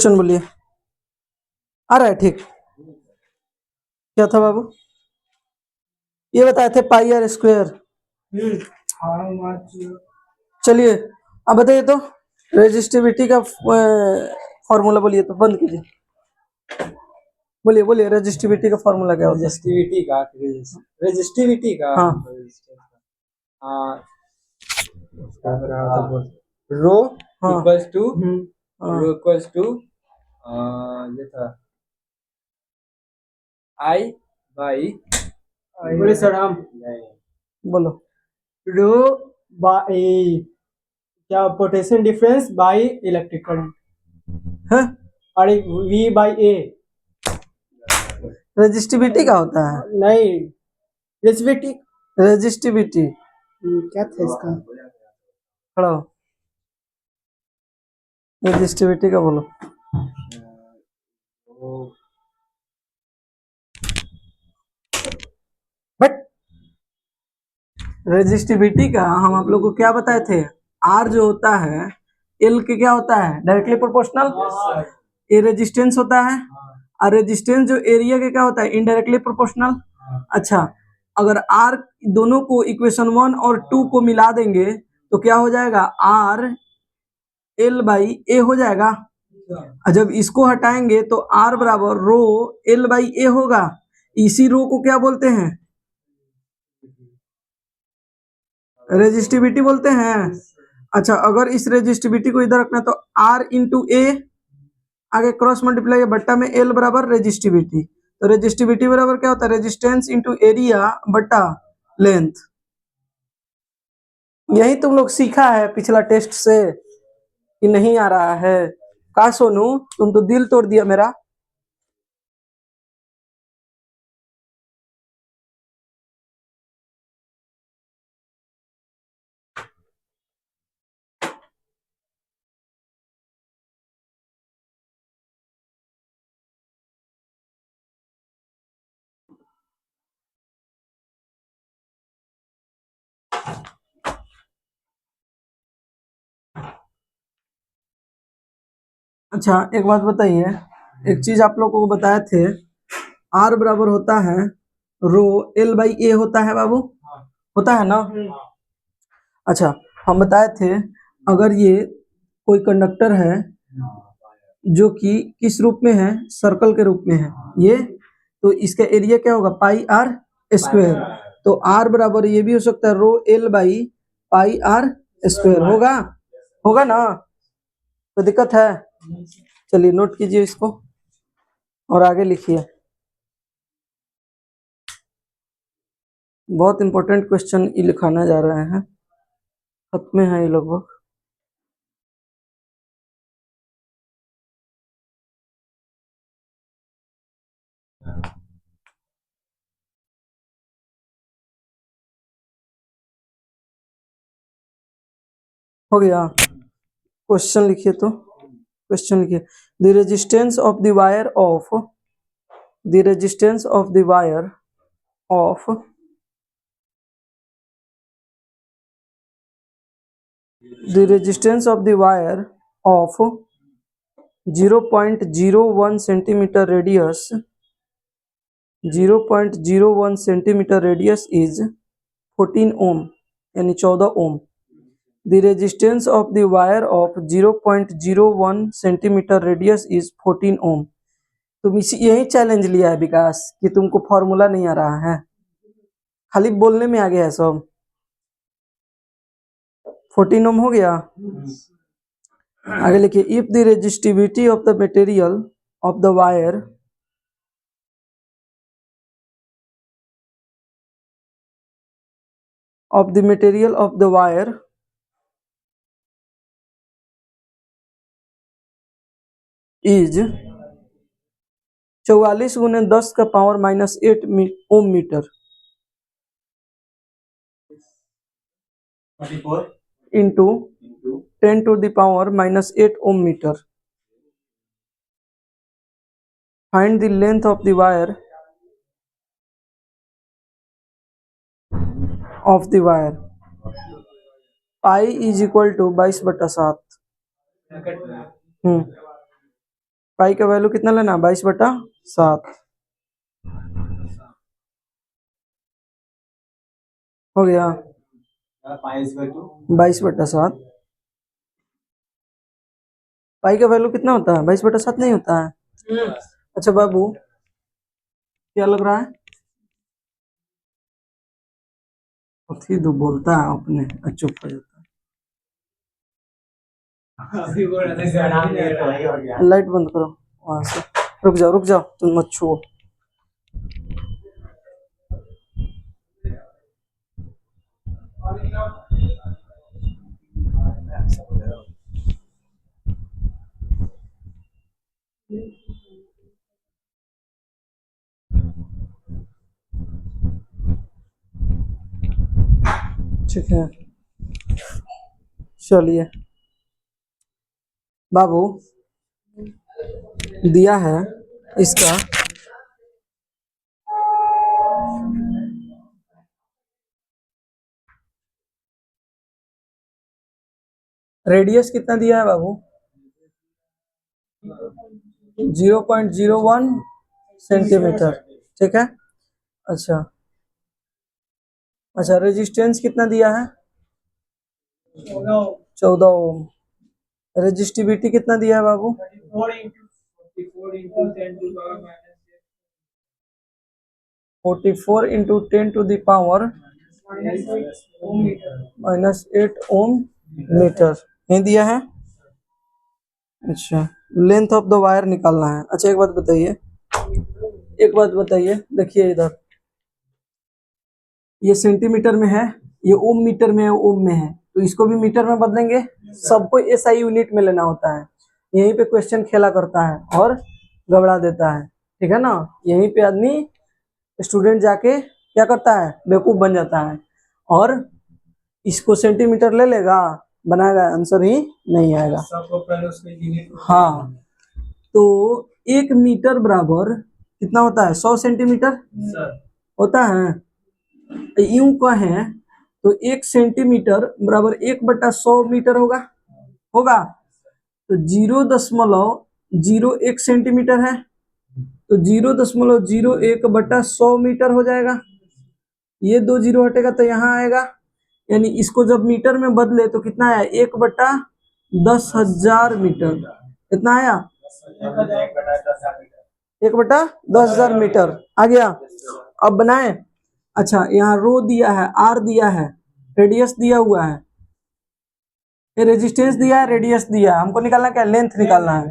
Question बोलिए। आ रहा है ठीक? क्या था बाबू? ये बताए थे पाई आर स्क्वायर। चलिए अब बताइए तो रेजिस्टिविटी का फॉर्मूला बोलिए, तो बंद कीजिए। बोलिए बोलिए, रेजिस्टिविटी का फॉर्मूला क्या होता है? रेजिस्टिविटी का हाँ रो हाँ इक्वल्स टू हाँ रो इक्वल्स टू ये था आई बाई बोले सर हम बोलो। रो बाई क्या potential difference by electric current है और वी बाई ए रेजिस्टिविटी का होता है? नहीं रेजिस्टिविटी रेजिस्टिविटी क्या था इसका खड़ा हो, रेजिस्टिविटी का बोलो। बट रेजिस्टिविटी का हम आप लोग को क्या बताए थे? आर जो होता है एल के क्या होता है? Directly proportional. ए रेजिस्टेंस होता है और रेजिस्टेंस जो एरिया के क्या होता है? Indirectly proportional. अच्छा, अगर आर दोनों को इक्वेशन 1 और 2 को मिला देंगे तो क्या हो जाएगा? आर एल बाई ए हो जाएगा। और जब इसको हटाएंगे तो आर बराबर रो एल बाई ए होगा। इसी रो को क्या बोलते हैं? रेजिस्टिविटी बोलते हैं। अच्छा, अगर इस रेजिस्टिविटी को इधर रखना तो आर इंटू ए, आगे क्रॉस मल्टीप्लाई बट्टा में एल बराबर रेजिस्टिविटी। तो रेजिस्टिविटी बराबर क्या होता है? रेजिस्टेंस इंटू एरिया बट्टा लेंथ। यही तुम लोग सीखा है पिछला टेस्ट से कि नहीं आ रहा है? का सोनू, तुम तो दिल तोड़ दिया मेरा। अच्छा एक बात बताइए, एक चीज आप लोगों को बताए थे, आर बराबर होता है रो एल बाई ए होता है बाबू, होता है ना? अच्छा, हम बताए थे अगर ये कोई कंडक्टर है जो कि किस रूप में है? सर्कल के रूप में है ये, तो इसका एरिया क्या होगा? Pi R square. तो आर बराबर ये भी हो सकता है rho L by pi R square. होगा? होगा ना? तो दिक्कत है? चलिए नोट कीजिए इसको और आगे लिखिए। बहुत इंपॉर्टेंट क्वेश्चन ये लिखाने जा रहे हैं, खत में है ये लगभग। हो गया? क्वेश्चन लिखिए तो, क्वेश्चन लिखिए। The resistance of the wire of the resistance of the wire of the resistance of the wire of 0.01 centimeter radius 0.01 centimeter radius is 14 ohm, यानी 14 ohm. The resistance of the wire of 0.01 centimeter radius is 14 ohm. तुम इसी यही challenge लिया है विकास कि तुमको formula नहीं आ रहा है, खाली बोलने में आ गया है सब। 14 ओम हो गया? आगे लिखिए। If the resistivity of the material of the wire of the material of the wire is 44 गुने 10 का power minus 8 ohm metre into 10 to the power minus 8 ohm metre. Find the length of the wire of the wire. Pi is equal to 22/7। Pi का value कितना लेना, 22/7 हो गया। 22/7 pi का value कितना होता है, 22/7 नहीं होता है। अच्छा बाबू क्या लग रहा है, अथी तो बोलता है अपने चुप हो जाता है। लाइट बंद करो वहां से, रुक जाओ तुम मत छुओ। ठीक है चलिए बाबू, दिया है इसका रेडियस कितना दिया है बाबू, 0.01 सेंटीमीटर, ठीक है। अच्छा अच्छा रेजिस्टेंस कितना दिया है, 14 ओम। रेजिस्टिविटी कितना दिया है बाबू, 44 इंटू 10⁻⁻⁻⁸ -8 ओम मीटर, ये दिया है। अच्छा लेंथ ऑफ द वायर निकालना है। अच्छा एक बात बताइए, देखिए इधर ये सेंटीमीटर में है, ये ओम मीटर में है, ओम में है, तो इसको भी मीटर में बदलेंगे। सबको एसआई यूनिट में लेना होता है, यहीं पे क्वेश्चन खेला करता है और गबड़ा देता है, ठीक है ना। यहीं पे आदमी स्टूडेंट जाके क्या करता है, बेवकूफ बन जाता है और इसको सेंटीमीटर ले लेगा, बनाएगा, आंसर ही नहीं आएगा। हाँ तो 1 मीटर बराबर कितना होता है, 100 सेंटीमीटर होता है। यूं कहें तो 1 सेंटीमीटर बराबर 1/100 मीटर होगा तो 0.01 सेंटीमीटर है, तो 0.01/100 मीटर हो जाएगा। ये 2 जीरो हटेगा तो यहाँ आएगा, यानी इसको जब मीटर में बदले तो कितना आया, 1/10,000 मीटर। कितना आया, 1/10,000 मीटर आ गया। अब बनाए। अच्छा यहाँ रो दिया है, आर दिया है, रेडियस दिया हुआ है, ये रेजिस्टेंस दिया है, रेडियस दिया है, हमको निकालना क्या, लेंथ निकालना है।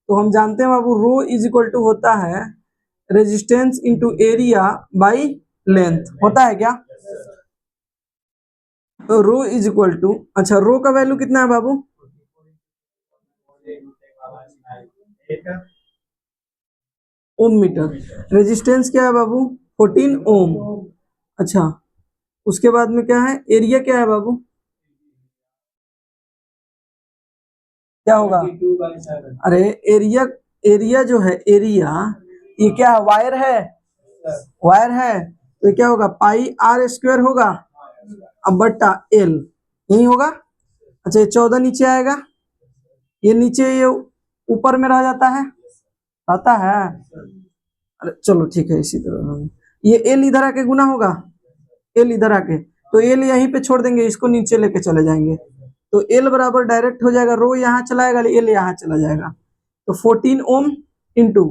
तो हम जानते हैं बाबू रो इज इक्वल टू होता है resistance into area by length, होता है क्या। तो रो इज इक्वल टू, अच्छा रो का वैल्यू कितना है बाबू, ओम मीटर। रेजिस्टेंस क्या है बाबू, 14 ओम। अच्छा उसके बाद में क्या है, एरिया क्या है बाबू, क्या होगा, अरे एरिया, एरिया जो है, एरिया ये क्या है, वायर है, वायर है, तो क्या होगा, πr² होगा अब बट्टा l, यही होगा। अच्छा ये 14 नीचे आएगा, ये नीचे ये ऊपर में रह जाता है, रहता है। अरे चलो ठीक है, इसी तरह ये l इधर आके गुना होगा, l इधर आके, तो l यहीं पे छोड़ देंगे, इसको नीचे लेके चले जाएंगे, तो l बराबर डायरेक्ट हो जाएगा, रो यहाँ चला जाएगा, l यहाँ चला जाएगा, तो 14 ओम इंटू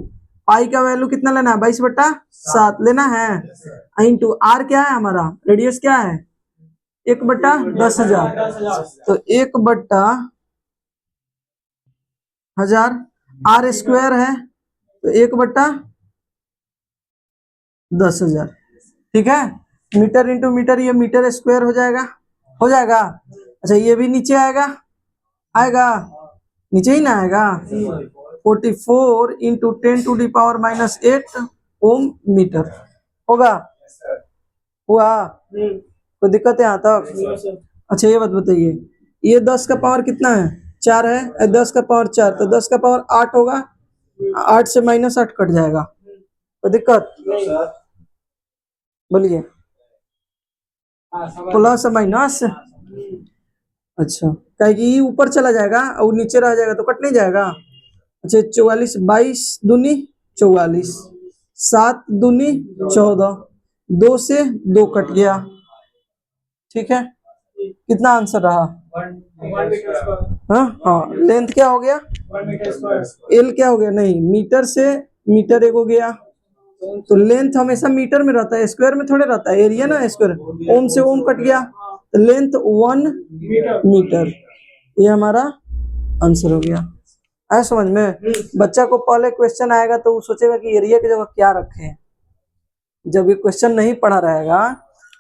पाई का वैल्यू कितना लेना है, 22/7 लेना है, इंटू आर क्या है हमारा, रेडियस क्या है, 1/10,000, तो 1/1000, आर स्क्वायर है तो 1/10,000, ठीक है। मीटर इंटू मीटर, ये मीटर स्क्वायर हो जाएगा, हो जाएगा। अच्छा ये भी नीचे आएगा, आएगा, नीचे ही ना आएगा, 44 इंटू 10⁻⁻8 ओम मीटर होगा, हुआ, कोई दिक्कत है यहाँ तक। अच्छा ये बात बताइए, ये 10 का पावर कितना है, 4 है, 10 का पावर 4, तो 10 का पावर 8 होगा, 8 से -8 कट जाएगा, कोई दिक्कत, बोलिए, प्लस माइनस, अच्छा कहे कि ऊपर चला जाएगा और नीचे रह जाएगा तो कट नहीं जाएगा, अच्छा 44, 22 दूनी 44, 7 दूनी 14, 2 से 2 कट गया, ठीक है। कितना आंसर रहा? 1 मीटर स्क्वायर। हाँ हाँ, लेंथ क्या हो गया? 1 मीटर स्क्वायर। एल क्या हो गया? नहीं, मीटर से मीटर एक हो गया, तो लेंथ हमेशा मीटर में रहता है, स्क्वायर में थोड़े रहता है। एरिया ना स्क्वायर, ओम से ओम कट गया, तो लेंथ 1 मीटर। ये हमारा आंसर हो गया। आया समझ में? बच्चा को पहले क्वेश्चन आएगा तो वो सोचेगा कि एरिया की जगह क्या रखें। जब ये क्वेश्चन नहीं पढ़ा रहेगा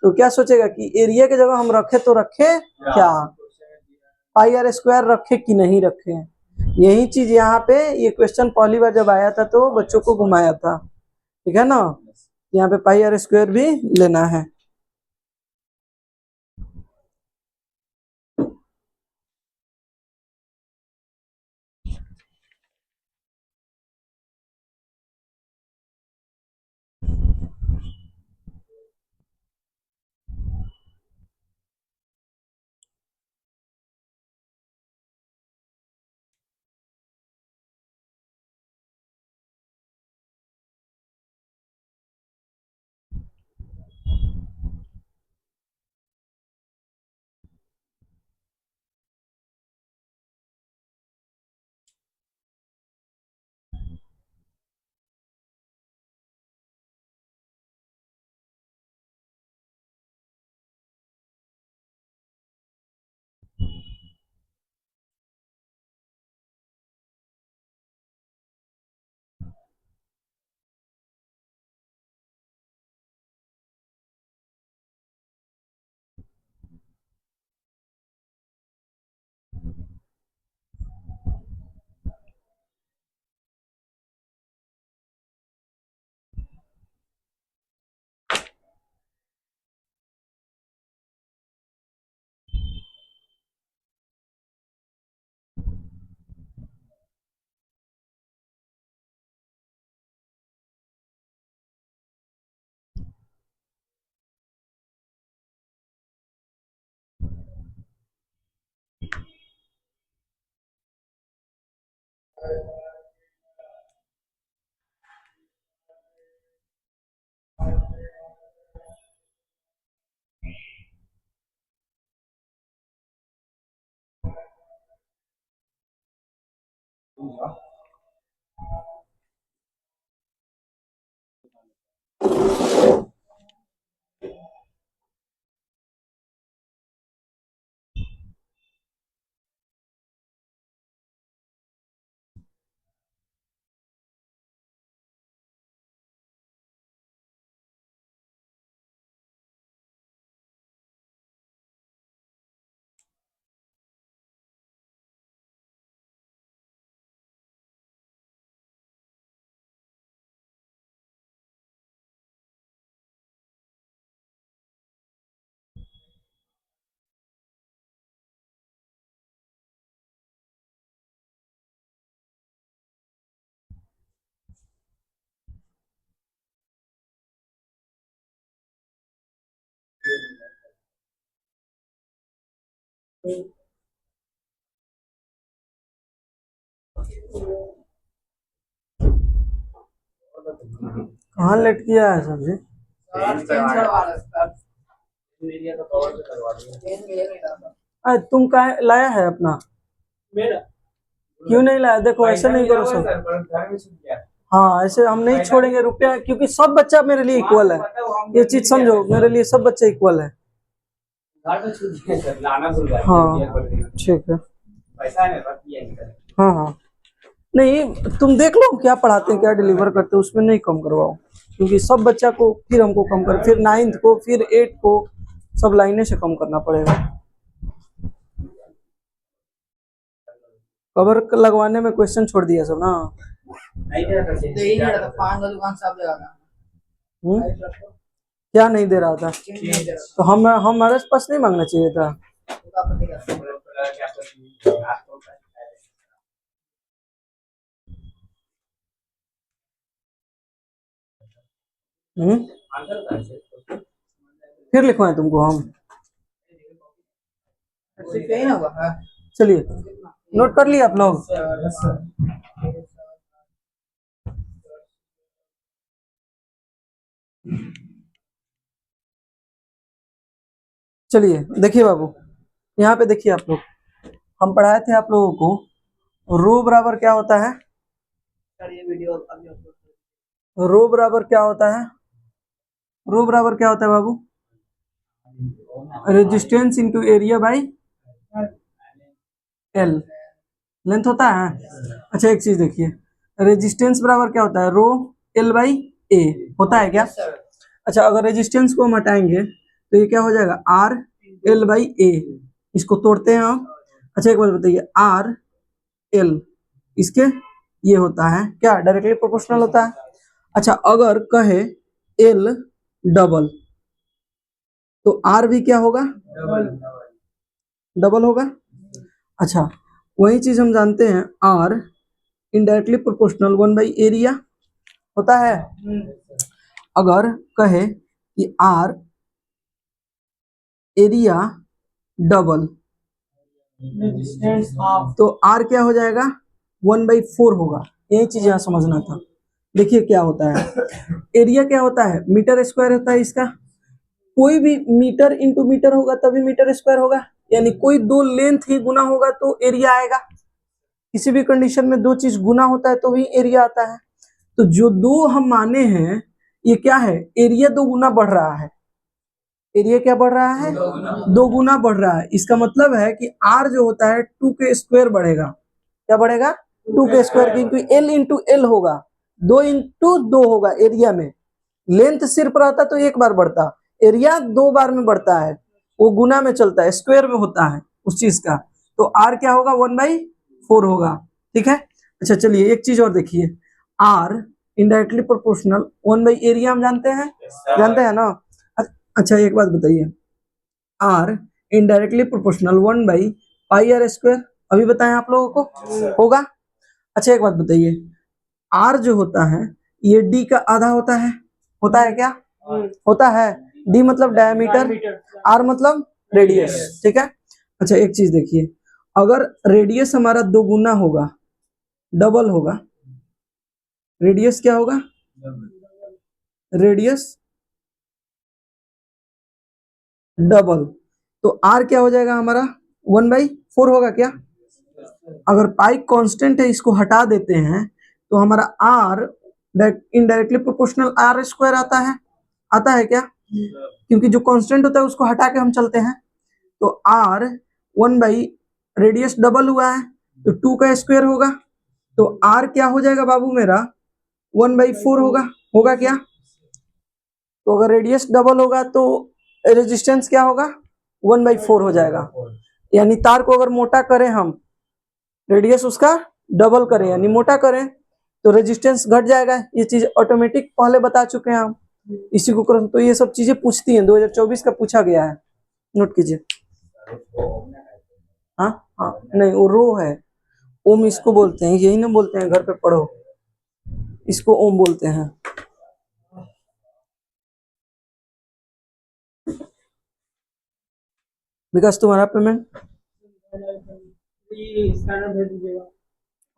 तो क्या सोचेगा कि एरिया की जगह हम रखे तो रखे क्या, पाई आर स्क्वायर रखे कि नहीं रखे। यही चीज यहाँ पे ये क्वेश्चन पहली बार जब आया था तो बच्चों को घुमाया था, ठीक है ना। यहाँ पे पाई आर स्क्वायर भी लेना है। कहाँ लेट किया है सर जी? तुम कहाँ लाया है अपना? मेरा क्यों नहीं लाया? देखो ऐसे नहीं करो सर। हाँ, ऐसे हम नहीं छोड़ेंगे रुपया, क्योंकि सब बच्चा मेरे लिए इक्वल है। ये चीज समझो, मेरे लिए सब बच्चे इक्वल है। हाँ ठीक है। हाँ हाँ, नहीं तुम देख लो क्या पढ़ाते हैं, क्या डिलीवर करते हैं, उसमें नहीं कम करवाओ, क्योंकि सब बच्चा को फिर हमको कम कर, फिर 9th को, फिर 8th को, सब लाइने से कम करना पड़ेगा। कवर लगवाने में क्वेश्चन छोड़ दिया सब ना। क्या नहीं दे रहा था? तो हम हमारे पास नहीं मांगना चाहिए था। फिर लिखवाएं तुमको हम? चलिए, नोट कर लिया आप लोग? चलिए देखिए बाबू, यहाँ पे देखिए आप लोग, हम पढ़ाए थे आप लोगों को रो बराबर क्या होता है। रो बराबर क्या होता है? रो बराबर क्या होता है बाबू? Resistance into area by L, length होता है। अच्छा एक चीज देखिए, रेजिस्टेंस बराबर क्या होता है? रो एल बाई ए होता है क्या? अच्छा अगर रेजिस्टेंस को हम हटाएंगे तो ये क्या हो जाएगा? आर एल बाई ए। इसको तोड़ते हैं हम। अच्छा एक बात बताइए, आर एल इसके ये होता है क्या? डायरेक्टली प्रोपोर्शनल होता है। अच्छा अगर कहे एल डबल तो आर भी क्या होगा? डबल होगा। अच्छा वही चीज हम जानते हैं, R indirectly proportional 1 by area होता है। अगर कहे कि आर एरिया डबल तो आर क्या हो जाएगा? 1/4 होगा। यही चीज यहाँ समझना था। देखिए क्या होता है, एरिया क्या होता है? मीटर स्क्वायर होता है इसका। कोई भी मीटर इंटू मीटर होगा तभी मीटर स्क्वायर होगा, यानी कोई दो लेंथ ही गुना होगा तो एरिया आएगा। किसी भी कंडीशन में दो चीज गुना होता है तो ही एरिया आता है। तो जो दो हम माने हैं ये क्या है? एरिया दो गुना बढ़ रहा है। एरिया क्या बढ़ रहा है? दो गुना बढ़ रहा है। इसका मतलब है कि आर जो होता है 2 के स्क्वायर बढ़ेगा। क्या बढ़ेगा? 2 के स्क्वायर, क्योंकि एल इंटू एल होगा, 2 इंटू 2 होगा एरिया में। लेंथ सिर्फ रहता तो एक बार बढ़ता, एरिया 2 बार में बढ़ता है, वो गुना में चलता है, स्क्वायर में होता है उस चीज का। तो आर क्या होगा? 1/4 होगा। ठीक है। अच्छा चलिए एक चीज और देखिए, R indirectly proportional 1 by area हम जानते हैं, जानते हैं ना। अच्छा एक बात बताइए, आर इनडायरेक्टली प्रोपोर्शनल 1/πr², अभी बताएं आप लोगों को होगा। अच्छा एक बात बताइए, आर जो होता है ये डी का आधा होता है क्या? होता है। डी मतलब डायमीटर, आर मतलब रेडियस। ठीक है। अच्छा एक चीज देखिए, अगर रेडियस हमारा दो गुना होगा, डबल होगा, रेडियस क्या होगा? रेडियस डबल, तो आर क्या हो जाएगा हमारा? 1/4 होगा क्या? अगर पाई कांस्टेंट है इसको हटा देते हैं तो हमारा आर इनडायरेक्टली प्रोपोर्शनल r² आता है क्या? क्योंकि जो कांस्टेंट होता है उसको हटा के हम चलते हैं। तो आर 1 बाई रेडियस डबल हुआ है तो 2 का स्क्वायर होगा, तो आर क्या हो जाएगा बाबू मेरा? 1/4 होगा क्या? तो अगर रेडियस डबल होगा तो रेजिस्टेंस क्या होगा? 1/4 हो जाएगा। यानी तार को अगर मोटा करें हम, रेडियस उसका डबल करें यानी मोटा करें, तो रेजिस्टेंस घट जाएगा। ये चीज ऑटोमेटिक पहले बता चुके हैं हम इसी को करें। तो ये सब चीजें पूछती हैं, 2024 का पूछा गया है, नोट कीजिए। हाँ हाँ नहीं वो रो है, ओम इसको बोलते हैं, यही ना बोलते हैं घर पे पढ़ो, इसको ओम बोलते हैं। विकास तुम्हारा पेमेंट स्कैनर भेज दीजिएगा।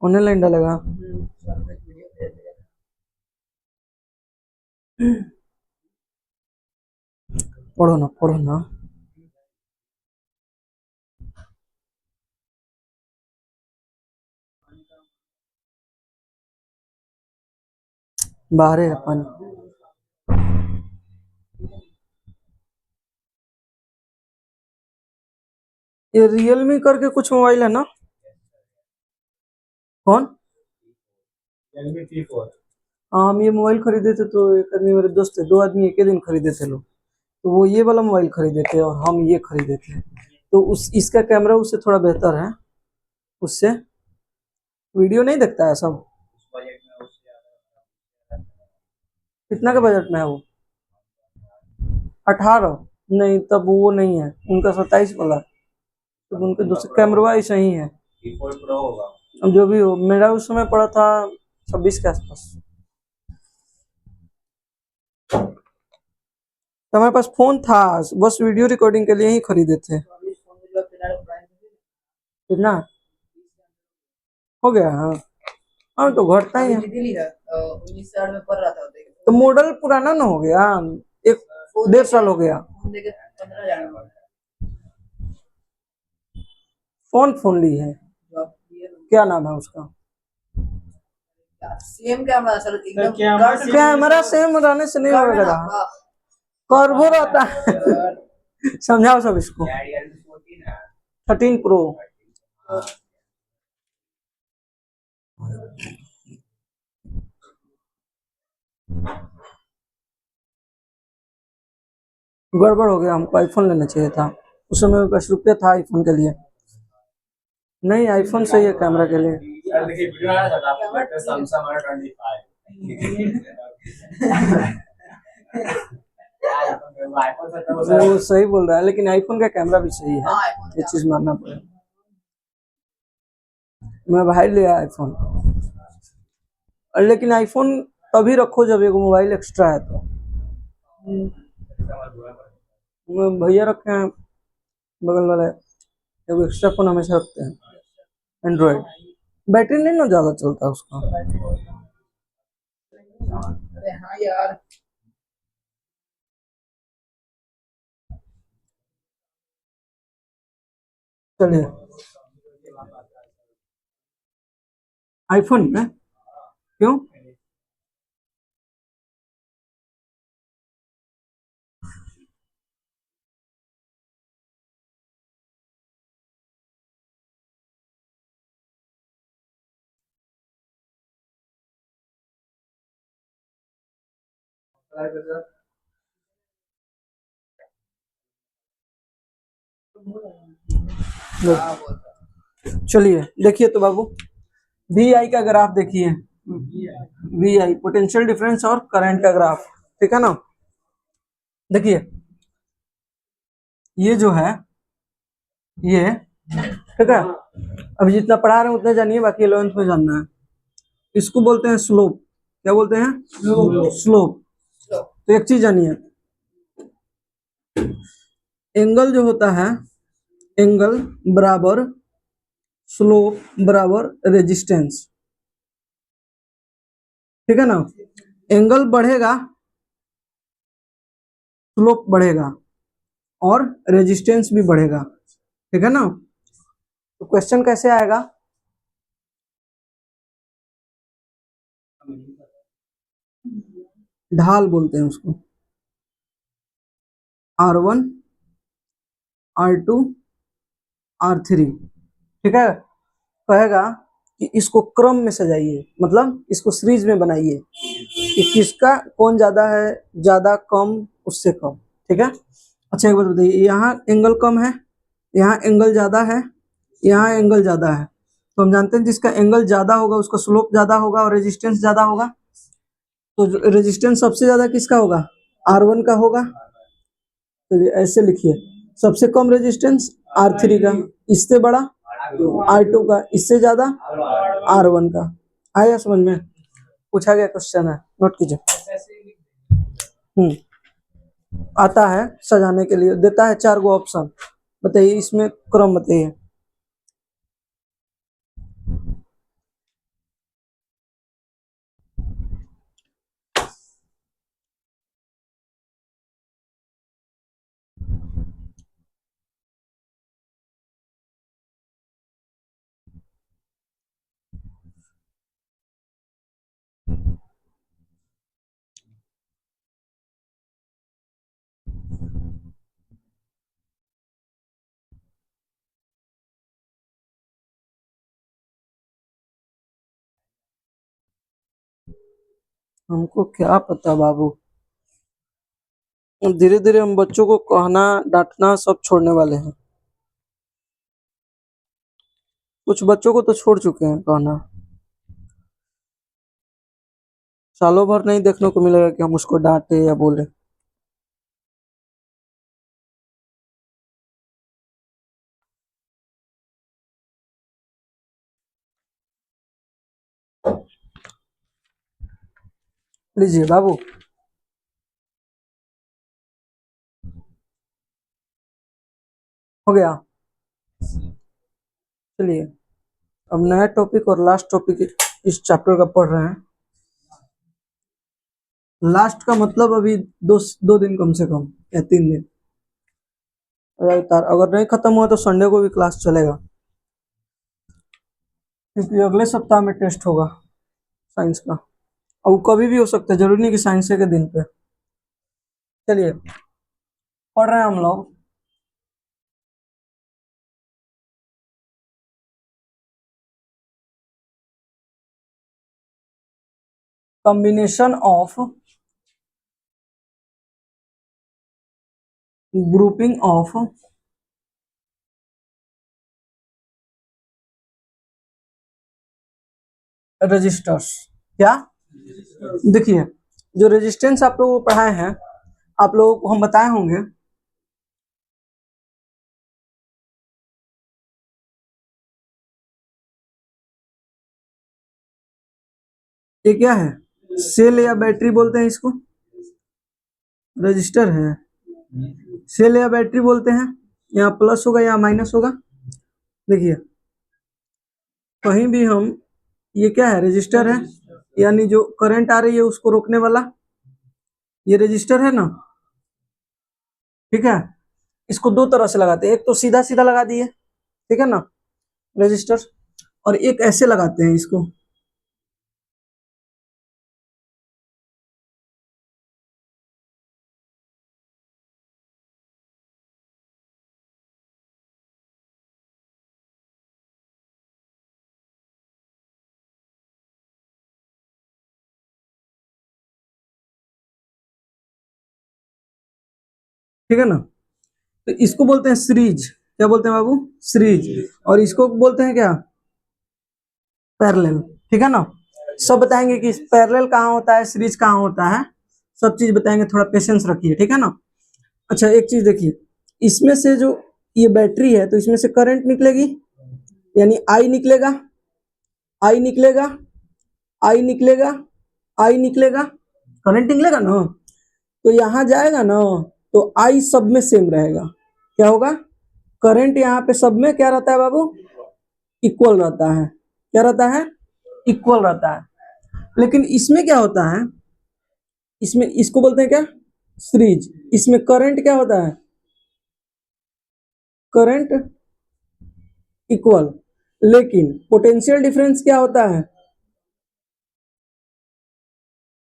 ऑनलाइन डालेगा? पढ़ो ना। बाहर है पानी। ये रियलमी करके कुछ मोबाइल है ना? कौन? Realme T4। हाँ हम ये मोबाइल खरीदे थे तो एक आदमी मेरे दोस्त थे, दो आदमी एक ही दिन खरीदे थे लोग। तो वो ये वाला मोबाइल खरीदे थे और हम ये खरीदे थे। तो उस इसका कैमरा उससे थोड़ा बेहतर है, उससे वीडियो नहीं दिखता है सब। कितना के बजट में है वो? 18? नहीं तब वो नहीं है, उनका 27 वाला, तो उनके दूसरे कैमरा ही सही है। T4 Pro होगा। अब जो भी हो, मेरा उस समय पड़ा था 26 के आसपास। तो हमारे पास फोन था, बस वीडियो रिकॉर्डिंग के लिए ही खरीदे थे। कितना हो गया? हाँ हाँ तो घटता ही है। 19,000 में पड़ रहा था। तो मॉडल पुराना ना हो गया, 1-1.5 साल हो गया। फोन देके 15,000 फोन ली है, क्या नाम है उसका? सेम कैमरा सर, एकदम कैमरा कट कैमरा सेम रहने से नहीं होगा, कर्वो रहता है। समझाओ सब इसको। 13 प्रो। गड़बड़ हो गया, हमको आईफोन लेना चाहिए था, उस समय मेरे पास रुपया था आईफोन के लिए। नहीं, आईफोन सही है कैमरा के लिए। सर देखिए वीडियो आ रहा था आपको सैमसंग R25 आईफोन से तो वो सही बोल रहा है, लेकिन आईफोन का कैमरा भी सही है, हाँ, iPhone ये का। चीज मानना पड़ेगा। मैं भाई लिया आईफोन, और लेकिन आईफोन तभी रखो जब एक मोबाइल एक्स्ट्रा है तो। भैया रखे हैं बगल वाले, एगो एक्स्ट्रा फोन हमेशा रखते हैं एंड्रॉइड। बैटरी नहीं ना ज्यादा चलता उसका। अरे हाँ यार, चलिए, आईफोन में क्यों? चलिए देखिए तो बाबू, वी आई का ग्राफ देखिए, वी आई पोटेंशियल डिफरेंस और करंट का ग्राफ, ठीक है ना। देखिए ये जो है ये, ठीक है, अभी जितना पढ़ा रहे हैं उतना जानिए, बाकी 11th में जानना है। इसको बोलते हैं स्लोप। क्या बोलते हैं? स्लोप। तो एक चीज जानिए, एंगल जो होता है, एंगल बराबर स्लोप बराबर रेजिस्टेंस, ठीक है ना। एंगल बढ़ेगा, स्लोप बढ़ेगा और रेजिस्टेंस भी बढ़ेगा, ठीक है ना। तो क्वेश्चन कैसे आएगा? ढाल बोलते हैं उसको, R1 R2 R3, ठीक है। कहेगा कि इसको क्रम में सजाइए, मतलब इसको सीरीज में बनाइए कि किसका कौन ज्यादा है, ज्यादा कम उससे कम, ठीक है। अच्छा एक बात बताइए, यहाँ एंगल कम है, यहाँ एंगल ज्यादा है, यहाँ एंगल ज्यादा है, तो हम जानते हैं जिसका एंगल ज्यादा होगा उसका स्लोप ज्यादा होगा और रेजिस्टेंस ज्यादा होगा। तो रेजिस्टेंस सबसे ज्यादा किसका होगा? R1 का होगा। चलिए ऐसे लिखिए, सबसे कम रेजिस्टेंस R3 का, इससे बड़ा R2 का, इससे ज्यादा R1 का। आया समझ में? पूछा गया क्वेश्चन है, नोट कीजिए। आता है सजाने के लिए, देता है 4 गो ऑप्शन, बताइए इसमें क्रम बताइए। हमको क्या पता बाबू, धीरे धीरे हम बच्चों को कहना डांटना सब छोड़ने वाले हैं। कुछ बच्चों को तो छोड़ चुके हैं कहना, सालों भर नहीं देखने को मिलेगा कि हम उसको डांटे या बोले। लीजिए बाबू, हो गया। चलिए अब नया टॉपिक और लास्ट टॉपिक इस चैप्टर का पढ़ रहे हैं। लास्ट का मतलब अभी 2 दिन कम से कम या 3 दिन लगातार। अगर नहीं खत्म हुआ तो संडे को भी क्लास चलेगा, क्योंकि अगले सप्ताह में टेस्ट होगा साइंस का। और वो कभी भी हो सकता है, जरूरी नहीं कि साइंस के दिन पे। चलिए पढ़ रहे हैं हम लोग। Combination of grouping of resistors. क्या? देखिए, जो रेजिस्टेंस आप लोगों को पढ़ाए हैं, आप लोगों को हम बताए होंगे, ये क्या है? सेल या बैटरी बोलते हैं इसको, रजिस्टर है। सेल या बैटरी बोलते हैं। यहाँ प्लस होगा या माइनस होगा। देखिए, कहीं भी हम, ये क्या है? रजिस्टर है, यानी जो करंट आ रही है उसको रोकने वाला, ये रजिस्टर है ना। ठीक है, इसको दो तरह से लगाते हैं। एक तो सीधा सीधा लगा दिए, ठीक है ना, रजिस्टर, और एक ऐसे लगाते हैं इसको। ठीक है ना, तो इसको बोलते हैं सीरीज। क्या बोलते हैं बाबू? सीरीज। और इसको बोलते हैं क्या? पैरेलल। ठीक है ना। सब बताएंगे कि पैरेलल कहाँ होता है, सीरीज कहाँ होता है, सब चीज बताएंगे। थोड़ा पेशेंस रखिए, ठीक है ना। अच्छा, एक चीज देखिए, इसमें से जो ये बैटरी है, तो इसमें से करंट निकलेगी, यानी आई निकलेगा, आई निकलेगा, आई निकलेगा, आई निकलेगा, करंट निकलेगा ना। तो यहाँ जाएगा ना, तो आई सब में सेम रहेगा। क्या होगा? करंट यहाँ पे सब में क्या रहता है बाबू? इक्वल रहता है। क्या रहता है? इक्वल रहता है। लेकिन इसमें क्या होता है, इसमें इसको बोलते हैं क्या? सीरीज। इसमें करंट क्या होता है? करंट इक्वल, लेकिन पोटेंशियल डिफरेंस क्या होता है?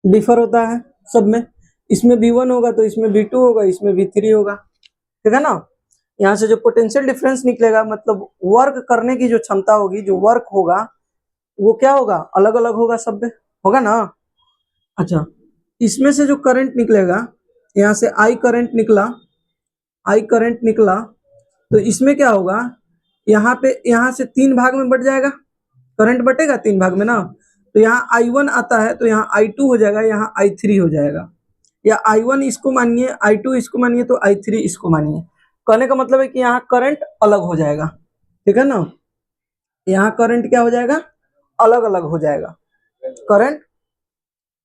डिफर होता है सब में। इसमें V1 होगा तो इसमें V2 होगा, इसमें V3 होगा। ठीक है ना। यहाँ से जो पोटेंशियल डिफरेंस निकलेगा, मतलब वर्क करने की जो क्षमता होगी, जो वर्क होगा, वो क्या होगा? अलग अलग होगा सब में, होगा ना। अच्छा, इसमें से जो करंट निकलेगा, यहाँ से आई करंट निकला, आई करंट निकला, तो इसमें क्या होगा? यहाँ पे, यहाँ से 3 भाग में बट जाएगा, करंट बटेगा 3 भाग में ना। तो यहाँ I1 आता है, तो यहाँ I2 हो जाएगा, यहाँ I3 हो जाएगा। या I1 इसको मानिए, I2 इसको मानिए, तो I3 इसको मानिए। कहने का मतलब है कि यहाँ करंट अलग हो जाएगा। ठीक है ना, यहाँ करंट क्या हो जाएगा? अलग अलग हो जाएगा करंट।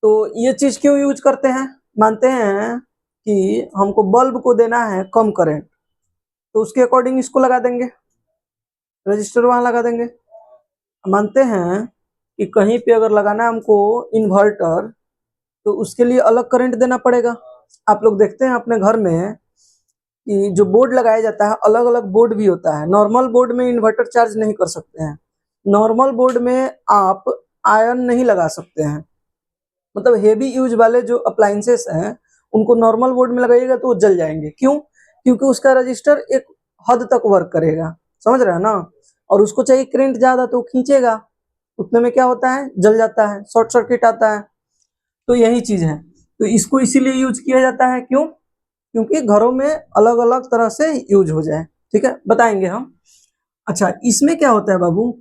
तो ये चीज क्यों यूज करते हैं? मानते हैं कि हमको बल्ब को देना है कम करंट, तो उसके अकॉर्डिंग इसको लगा देंगे, रजिस्टर वहां लगा देंगे। मानते हैं कि कहीं पे अगर लगाना है हमको इन्वर्टर, तो उसके लिए अलग करंट देना पड़ेगा। आप लोग देखते हैं अपने घर में कि जो बोर्ड लगाया जाता है, अलग अलग बोर्ड भी होता है। नॉर्मल बोर्ड में इन्वर्टर चार्ज नहीं कर सकते हैं। नॉर्मल बोर्ड में आप आयन नहीं लगा सकते हैं, मतलब हेवी यूज वाले जो अप्लायंसेस हैं, उनको नॉर्मल बोर्ड में लगाइएगा तो वो जल जाएंगे। क्यों? क्योंकि उसका रजिस्टर एक हद तक वर्क करेगा, समझ रहे हैं ना। और उसको चाहिए करंट ज्यादा, तो खींचेगा, उतने में क्या होता है? जल जाता है, शॉर्ट सर्किट आता है। तो यही चीज है। तो इसको इसीलिए यूज किया जाता है। क्यों? क्योंकि घरों में अलग अलग तरह से यूज हो जाए। ठीक है, बताएंगे हम। अच्छा, इसमें क्या होता है बाबू?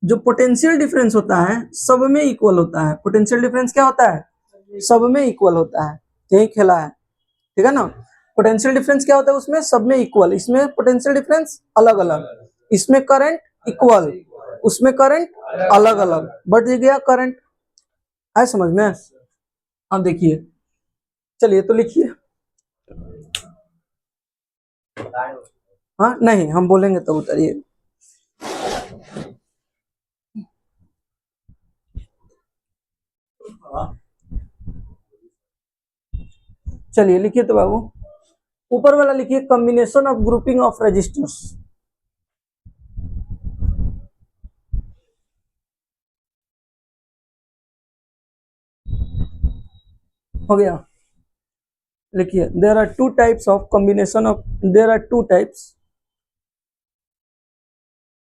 जो पोटेंशियल डिफरेंस होता है सब में इक्वल होता है। पोटेंशियल डिफरेंस क्या होता है? सब में इक्वल होता है। यही खेला है, ठीक है ना। पोटेंशियल डिफरेंस क्या होता है? उसमें सब में इक्वल, इसमें पोटेंशियल डिफरेंस अलग अलग। इसमें करंट इक्वल, उसमें करंट अलग अलग, बढ़ गया करंट। आए समझ में? अब देखिए, चलिए तो लिखिए। हाँ नहीं, हम बोलेंगे तो उतरिए। चलिए लिखिए तो बाबू, ऊपर वाला लिखिए combination of grouping of resistors. हो गया, लिखिए there are two types of combination of, there are two types,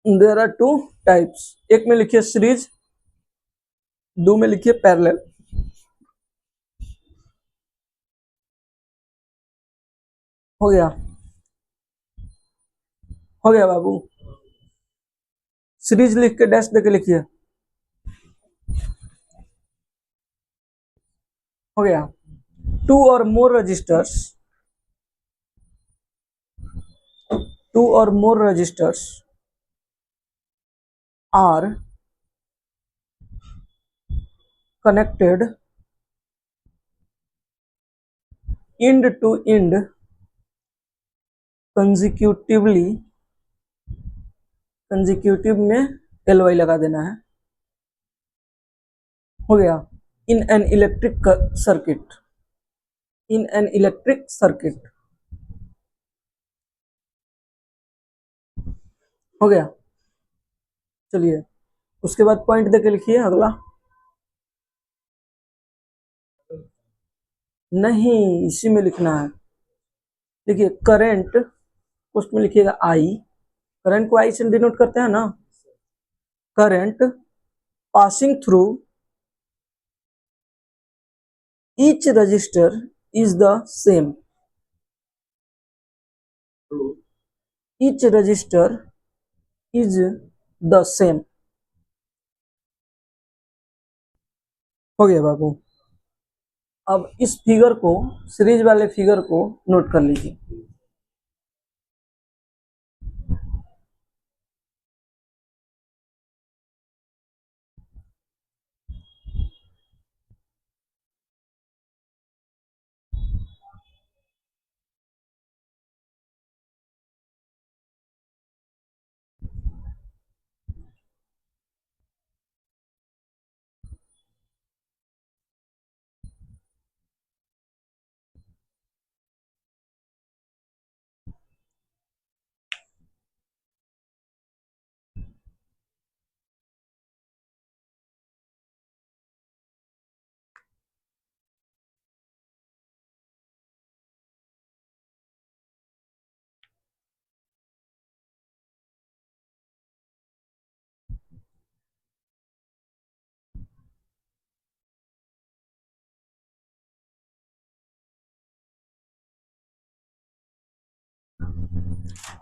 there are two types. एक में लिखिए सीरीज, दो में लिखिए पैरेलल। हो गया, हो गया बाबू। सीरीज लिख के डैश देके लिखिए। हो गया, टू और मोर रजिस्टर्स, टू और more resistors are connected end to end consecutively, consecutive में ly लगा देना है। हो गया, in an electric circuit, in an electric circuit। हो गया, चलिए उसके बाद पॉइंट देके लिखिए अगला। नहीं, इसी में लिखना है। देखिए करंट, उसमें लिखिएगा आई, करंट को आई से डिनोट करते हैं ना। Current passing through each resistor is the same, each resistor is the same. हो गया बाबू। अब इस फिगर को, सीरीज वाले फिगर को नोट कर लीजिए।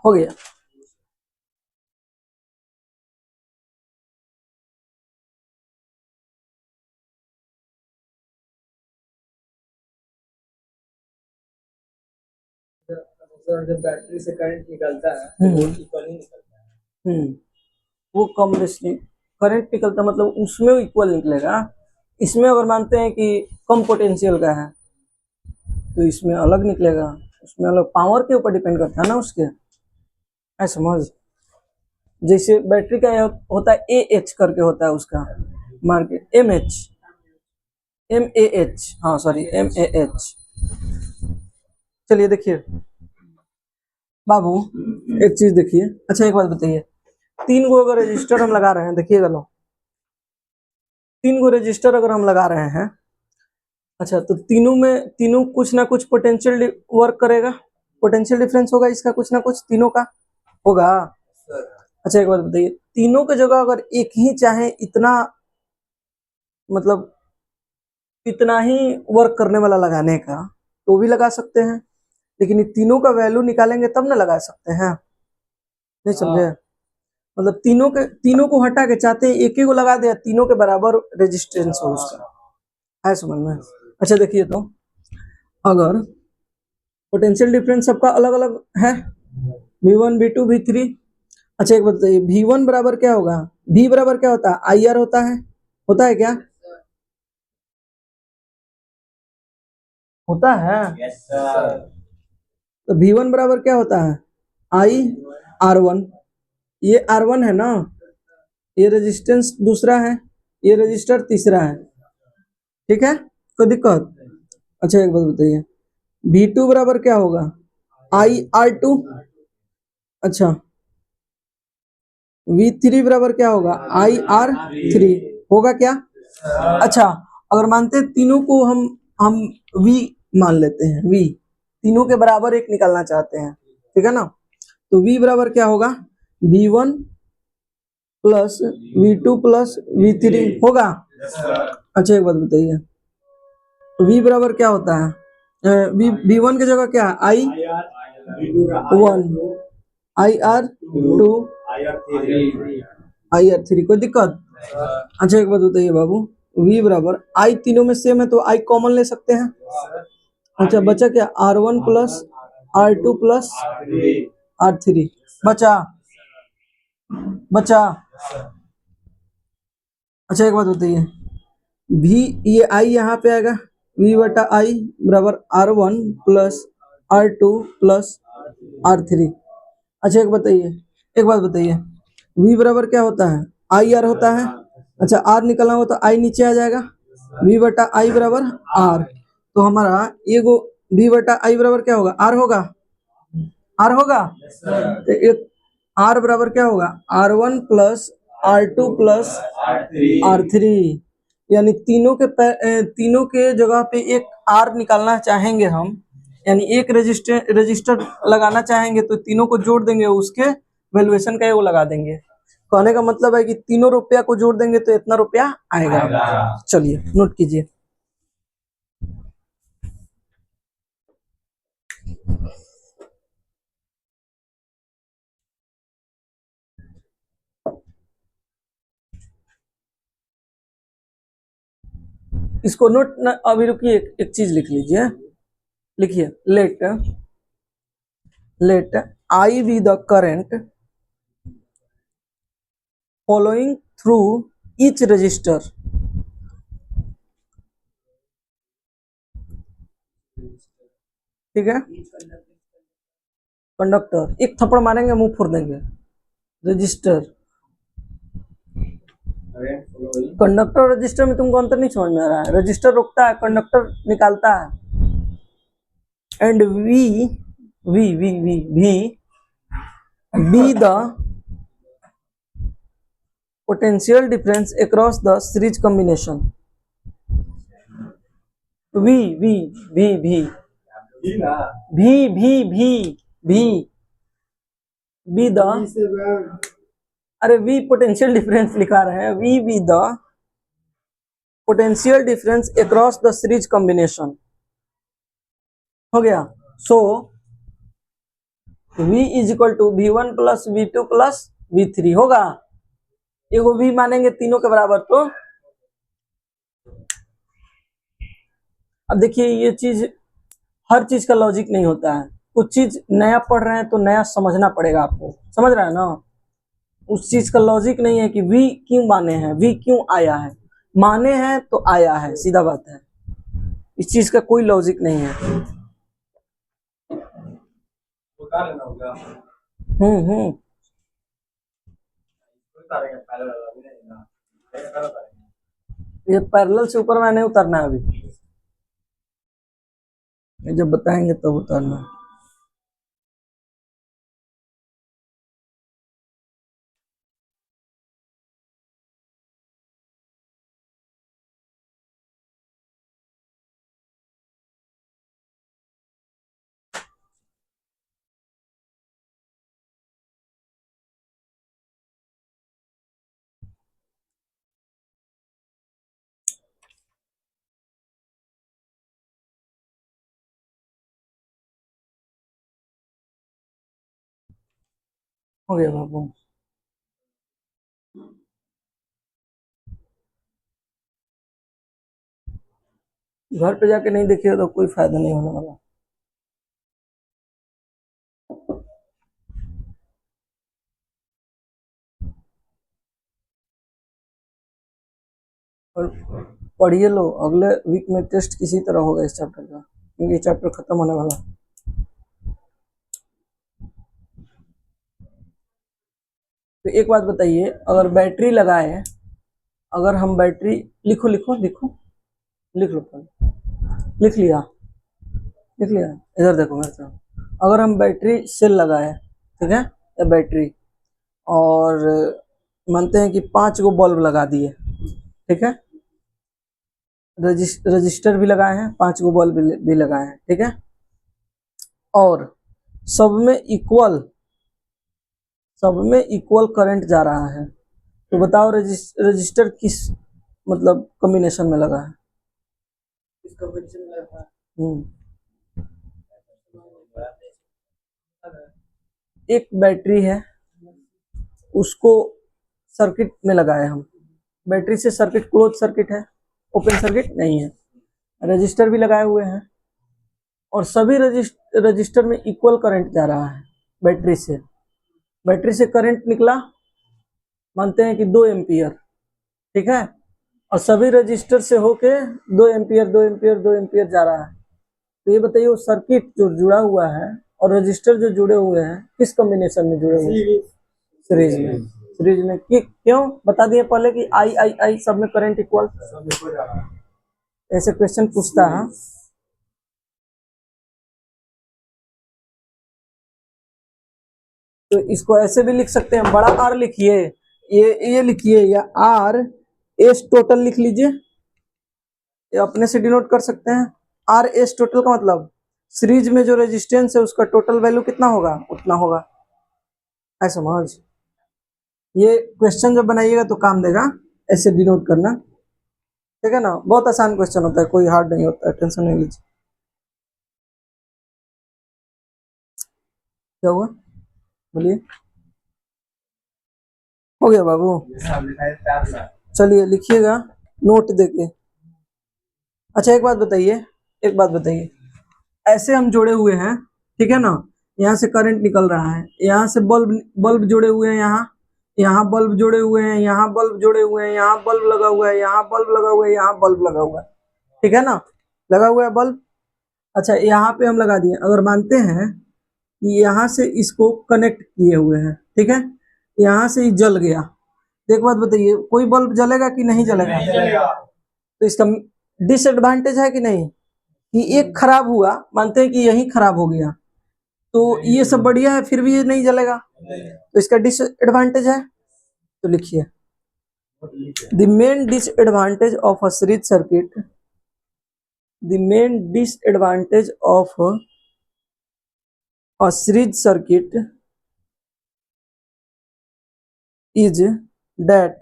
हो गया, सर जब बैटरी से करंट निकलता है तो वो इक्वल ही निकलता है। वो कम रेशनिंग करंट निकलता, मतलब उसमें इक्वल निकलेगा। इसमें अगर मानते हैं कि कम पोटेंशियल का है तो इसमें अलग निकलेगा, उसमें अलग, पावर के ऊपर डिपेंड करता है ना उसके। ऐ समझ, जैसे बैटरी का होता है ए एच करके होता है उसका market, M H, M A H, हाँ सॉरी एम ए एच। चलिए देखिए बाबू, एक चीज देखिए। अच्छा एक बात बताइए, तीन गो अगर रजिस्टर हम लगा रहे हैं, देखिएगा लो, तीन गो रजिस्टर अगर हम लगा रहे हैं, अच्छा तो तीनों में, तीनों कुछ ना कुछ पोटेंशियल वर्क करेगा, पोटेंशियल डिफरेंस होगा इसका कुछ ना कुछ, तीनों का होगा। अच्छा एक बात बताइए, तीनों की जगह अगर एक ही चाहे इतना, मतलब इतना ही वर्क करने वाला लगाने का, तो भी लगा सकते हैं, लेकिन ये तीनों का वैल्यू निकालेंगे तब ना लगा सकते हैं। नहीं समझे, मतलब तीनों को हटा के चाहते हैं एक ही को लगा दिया, तीनों के बराबर रेजिस्टेंस हो उसका, है समझ में। अच्छा देखिए तो, अगर पोटेंशियल डिफरेंस सबका अलग अलग है, V1 V2 V3। अच्छा एक बताइए, V1 बराबर क्या होगा, V बराबर क्या होता है, IR होता है क्या, होता है। Yes sir. तो V1 बराबर क्या होता है, I R1। ये R1 है ना, ये रेजिस्टेंस दूसरा है, ये रजिस्टर तीसरा है, ठीक है, कोई दिक्कत। अच्छा एक बात बताइए, V2 बराबर क्या होगा, IR2। अच्छा, V3 बराबर क्या होगा, IR3। होगा क्या? अच्छा, अगर मानते हैं तीनों को हम V मान लेते हैं, V तीनों के बराबर एक निकालना चाहते हैं, ठीक है ना, तो V बराबर क्या होगा, V1 plus V2 plus V3 होगा। अच्छा एक बात बताइए, V बराबर क्या होता है, V1 की जगह क्या है, I1, IR2, IR3, कोई दिक्कत? अच्छा एक बात बताइए बाबू, V बराबर I तीनों में सेम है तो I कॉमन ले सकते हैं। अच्छा बचा क्या, R1 plus R2 plus R3 बचा। अच्छा एक बात बताइए, V ये I यहाँ पे आएगा, V बटा I बराबर R1 plus R2 plus R3। अच्छा एक बात बताइए, V बराबर क्या होता है, IR होता है। अच्छा R निकलना हो तो I नीचे आ जाएगा, V बटा I बराबर R, तो हमारा एगो V बटा I बराबर क्या होगा, R होगा, तो एक R बराबर क्या होगा, R1 plus R2 plus R3, यानी तीनों के जगह पे एक R निकालना चाहेंगे हम, यानी एक रजिस्टर लगाना चाहेंगे तो तीनों को जोड़ देंगे, उसके वैल्यूएशन का वो लगा देंगे। कहने का मतलब है कि तीनों रुपया को जोड़ देंगे तो इतना रुपया आएगा। चलिए नोट कीजिए। इसको नोट न, अभी रुकिए, एक चीज लिख लीजिए, लिखिए, late I be the current following through each register। ठीक है, कंडक्टर, एक थप्पड़ मारेंगे मुंह फोड़ देंगे, रजिस्टर, कंडक्टर रजिस्टर में तुमको अंतर नहीं समझ में आ रहा है, रजिस्टर रोकता है, कंडक्टर निकालता है। And V be the potential difference across the series combination. V be the, अरे वी पोटेंशियल डिफरेंस लिखा रहे हैं, V be the potential difference across the series combination. हो गया, so V is equal to V1 plus V2 plus V3 होगा। एगो V मानेंगे तीनों के बराबर, तो अब देखिए ये चीज, हर चीज का लॉजिक नहीं होता है, कुछ चीज नया पढ़ रहे हैं तो नया समझना पड़ेगा आपको, समझ रहे हैं ना, उस चीज का लॉजिक नहीं है कि V क्यों माने हैं, V क्यों आया है, माने हैं तो आया है, सीधा बात है, इस चीज का कोई लॉजिक नहीं है। ये पैरेलल से ऊपर में नहीं उतरना है, अभी ये जब बताएंगे तब तो उतरना है। हो गया बाबू, घर पे जाके नहीं देखिए तो कोई फायदा नहीं होने वाला। और पढ़िए लो, अगले वीक में टेस्ट किसी तरह होगा इस चैप्टर का, क्योंकि चैप्टर खत्म होने वाला। तो एक बात बताइए, अगर बैटरी लगाए, अगर हम बैटरी, लिख लो पहले, लिख लिया, देख लिया। इधर देखो मेरे साथ, अगर हम बैटरी सेल लगाए, ठीक है, या बैटरी, और मानते हैं कि 5 गो बल्ब लगा दिए, ठीक है, रजिस्टर भी लगाए हैं, 5 गो बल्ब भी लगाए हैं, ठीक है, और सब में इक्वल करंट जा रहा है, तो बताओ रजिस्टर किस मतलब कॉम्बिनेशन में लगा है? इस कॉम्बिनेशन में लगा है। एक बैटरी है, उसको सर्किट में लगाए हम, बैटरी से सर्किट क्लोज सर्किट है, ओपन सर्किट नहीं है, रजिस्टर भी लगाए हुए हैं, और सभी रजिस्टर में इक्वल करंट जा रहा है। बैटरी से करंट निकला, मानते हैं कि 2 एम्पियर, ठीक है, और सभी रजिस्टर से होके 2 एम्पियर 2 एम्पियर 2 एम्पियर जा रहा है। तो ये बताइए वो सर्किट जो जुड़ा हुआ है और रजिस्टर जो जुड़े हुए हैं किस कॉम्बिनेशन में जुड़े हुए हैं? सीरीज में। क्यों बता दिए पहले कि आई सब में करंट इक्वल, ऐसे क्वेश्चन पूछता है। तो इसको ऐसे भी लिख सकते हैं, बड़ा आर लिखिए, ये लिखिए, या आर एस टोटल लिख लीजिए, ये अपने से डिनोट कर सकते हैं। आर एस टोटल का मतलब सीरीज में जो रेजिस्टेंस है उसका टोटल वैल्यू कितना होगा, उतना होगा, ऐसा समझ। ये क्वेश्चन जब बनाइएगा तो काम देगा, ऐसे डिनोट करना, ठीक है ना, बहुत आसान क्वेश्चन होता है, कोई हार्ड नहीं होता है, टेंशन नहीं लीजिए। क्या हुआ बोलिए? हो गया बाबू, चलिए लिखिएगा नोट देके। अच्छा एक बात बताइए, ऐसे हम जुड़े हुए हैं, ठीक है ना, यहाँ से करंट निकल रहा है, यहाँ से बल्ब जुड़े हुए हैं, यहाँ बल्ब जुड़े हुए हैं, यहाँ बल्ब जुड़े हुए हैं, यहाँ बल्ब लगा हुआ है, यहाँ बल्ब लगा हुआ है, यहाँ बल्ब लगा हुआ है, ठीक है ना, लगा हुआ है बल्ब। अच्छा यहाँ पे हम लगा दिए, अगर मानते हैं कि यहाँ से इसको कनेक्ट किए हुए हैं, ठीक है, यहाँ से ही जल गया, तो एक बात बताइए, कोई बल्ब जलेगा कि नहीं जलेगा? तो इसका डिसएडवांटेज है कि नहीं, कि एक खराब हुआ, मानते हैं कि यही खराब हो गया, तो ये सब बढ़िया है फिर भी ये नहीं जलेगा, तो इसका डिसएडवांटेज है। तो लिखिए, the main disadvantage of a series circuit, the main disadvantage of a series circuit is that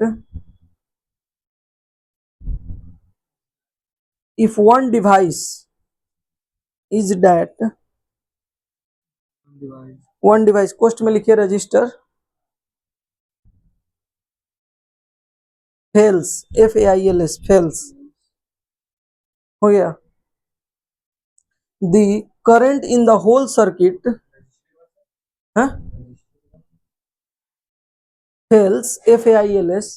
if one device कोष्ट में लिखिए रजिस्टर fails, fails fails, हो गया, the current in the whole circuit fails, fails,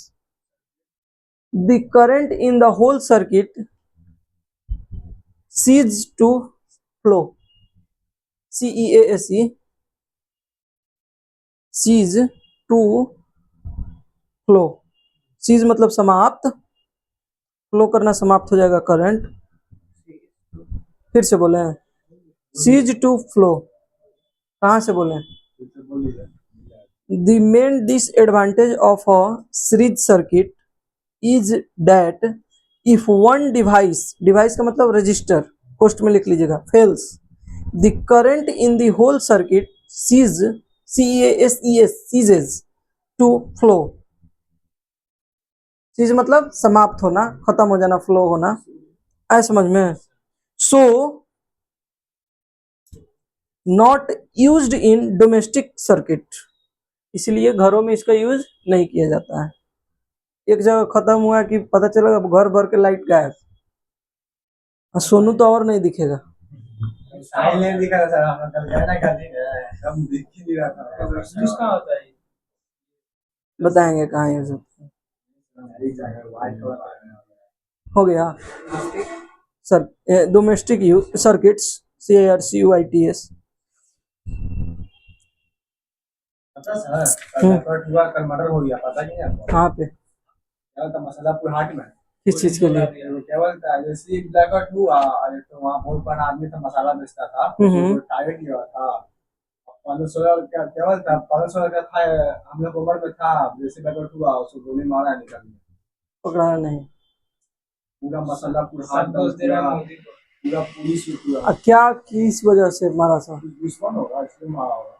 the current in the whole circuit ceases to flow, cease, cease to flow, cease मतलब समाप्त, flow करना समाप्त हो जाएगा करंट, फिर से बोले cease to flow, कहाँ से बोले? The main disadvantage of a series circuit is that if one device का मतलब रजिस्टर, कोष्ट में लिख लीजिएगा, fails, the current in the whole circuit ceases to flow, चीज मतलब समाप्त होना, खत्म हो जाना, फ्लो होना, आए समझ में? So not used in domestic circuit, इसलिए घरों में इसका यूज नहीं किया जाता है। एक जगह खत्म हुआ कि पता चला घर भर के लाइट गायब, सोनू तो और नहीं दिखेगा, साइलेंट दिखा था सर, हम कल गए ना कल हम दिख ही नहीं रहा था। किसका होता है? बताएंगे कहाँ यूज होता है। हो गया सर, डोमेस्टिक सर्किट्स, CIRCUITS। पता सर, कल हुआ, कल मर्डर हो गया, पता नहीं आपको? कहाँ पे? क्या होता मसाला पूरा हाट में किस चीज के लिए? क्या बोलता है, जैसे एक ब्लैकआउट हुआ, अरे तो वहाँ बहुत बड़ा आदमी था, मसाला बेचता था, तो टारगेट किया था। 15-16 क्या क्या बोलता है, 15-16 का था, हम लोग उम्र में था, जैसे ब्लैकआउट हुआ उसको गोली मारा निकल गया। पकड़ा नहीं। पूरा मसाला पूरा हाथ पूरा पुलिस में पूरा क्या किस वजह से मारा था? दुश्मन होगा इसलिए मारा होगा।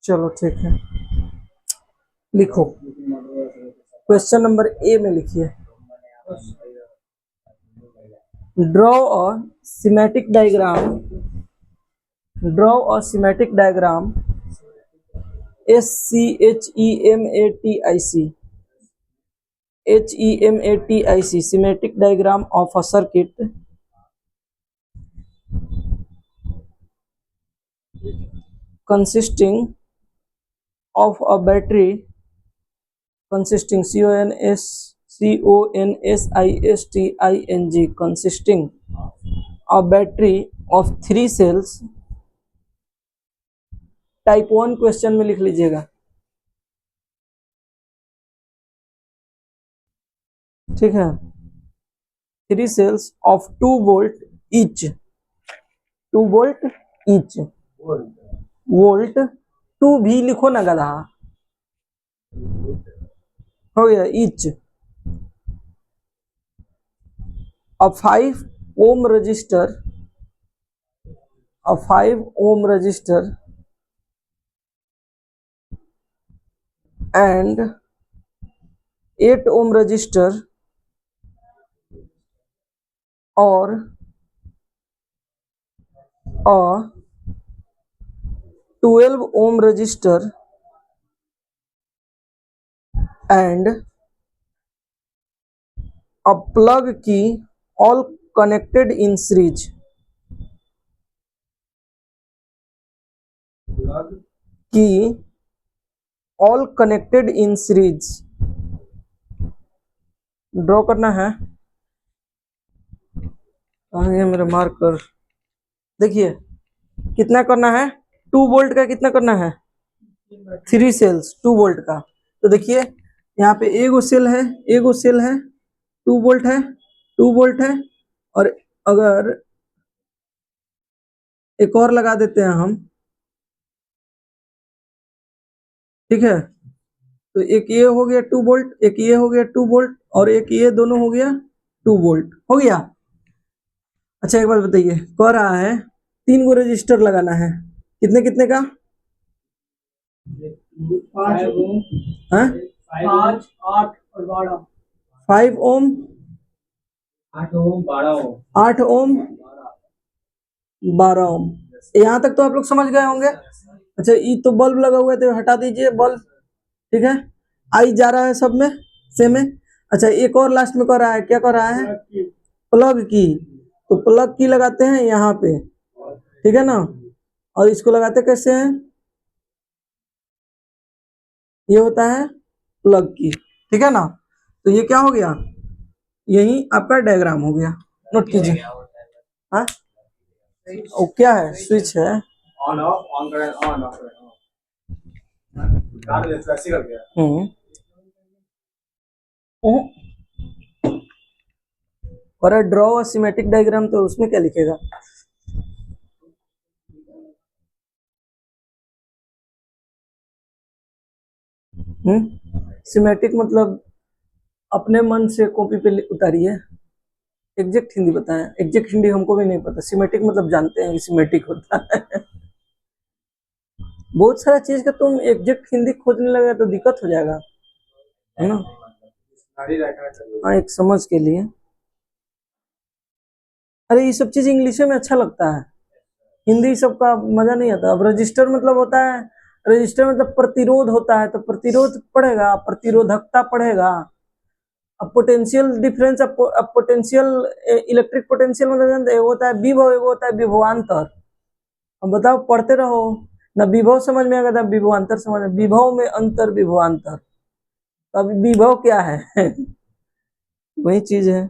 चलो ठीक है, लिखो। लेकिन मर्डर से क्वेश्चन नंबर ए में लिखिए, draw a schematic diagram, draw a schematic diagram, SCHEMATIC, HEMATIC, schematic diagram of a circuit consisting of a battery, consisting CONSISTING, consisting a battery of 3 cells। Type 1 question में लिख लीजिएगा, ठीक है। 3 cells of 2 volt each, 2 volt each, volt 2 भी लिखो ना गधा, हो गया each, a 5 ohm resistor, a 5 ohm resistor and 8 ohm resistor or a 12 ohm resistor and a plug key all connected in series, key all connected in series। Draw करना है, ये मेरा मार्कर, देखिए कितना करना है, 2 वोल्ट का कितना करना है, 3 सेल्स 2 वोल्ट का। तो देखिए यहाँ पे एगो सेल है, एगो सेल है, 2 वोल्ट है, 2 वोल्ट है, और अगर एक और लगा देते हैं हम, ठीक है, तो एक ये हो गया 2 वोल्ट, एक ये हो गया 2 वोल्ट, और एक ये दोनों हो गया 2 वोल्ट, हो गया। अच्छा एक बात बताइए, कह रहा है 3 गो रजिस्टर लगाना है, कितने कितने का, 5 हाँ 5 8 और 12, 5 ओम, 8 ओम 12 ओम 8 ओम 12 ओम। यहाँ तक तो आप लोग समझ गए होंगे। अच्छा ये तो बल्ब लगा हुआ है तो हटा दीजिए बल्ब, ठीक है, आई जा रहा है सब में सेम है। अच्छा एक और लास्ट में कह रहा है, क्या कह रहा है, प्लग की, तो प्लग की लगाते हैं यहाँ पे, ठीक है ना, और इसको लगाते कैसे हैं, ये होता है प्लग की, ठीक है ना। तो ये क्या हो गया, यही आपका डायग्राम हो गया, नोट कीजिए। हाँ वो क्या है, स्विच है, ऑन ऑफ ऑन करें, ऑन ऑफ करें, कार जैसे ऐसे कर दिया। और ड्रॉ और सिमेट्रिक डायग्राम, तो उसमें क्या लिखेगा, सिमेट्रिक मतलब अपने मन से कॉपी पे उतारिए, एग्जैक्ट हिंदी बताएं, एग्जैक्ट हिंदी हमको भी नहीं पता, सिमेट्रिक मतलब जानते हैं कि सिमेट्रिक होता है। बहुत सारा चीज का तुम एग्जैक्ट हिंदी खोजने लगे तो दिक्कत हो जाएगा, है ना। हाँ एक समझ के लिए, अरे ये सब चीज इंग्लिश में अच्छा लगता है, हिंदी सबका मजा नहीं आता। अब रजिस्टर मतलब होता है, रजिस्टर मतलब प्रतिरोध होता है, तो प्रतिरोध पढ़ेगा, प्रतिरोधकता पढ़ेगा। अब पोटेंशियल डिफरेंस, अब पोटेंशियल, इलेक्ट्रिक पोटेंशियल मतलब जानते हैं, वो होता है विभव, एगो होता है विभवांतर। अब बताओ पढ़ते रहो ना, विभव समझ में आएगा ना विभवांतर समझ में, विभव में अंतर विभवांतर, तो अब विभव क्या है वही चीज है।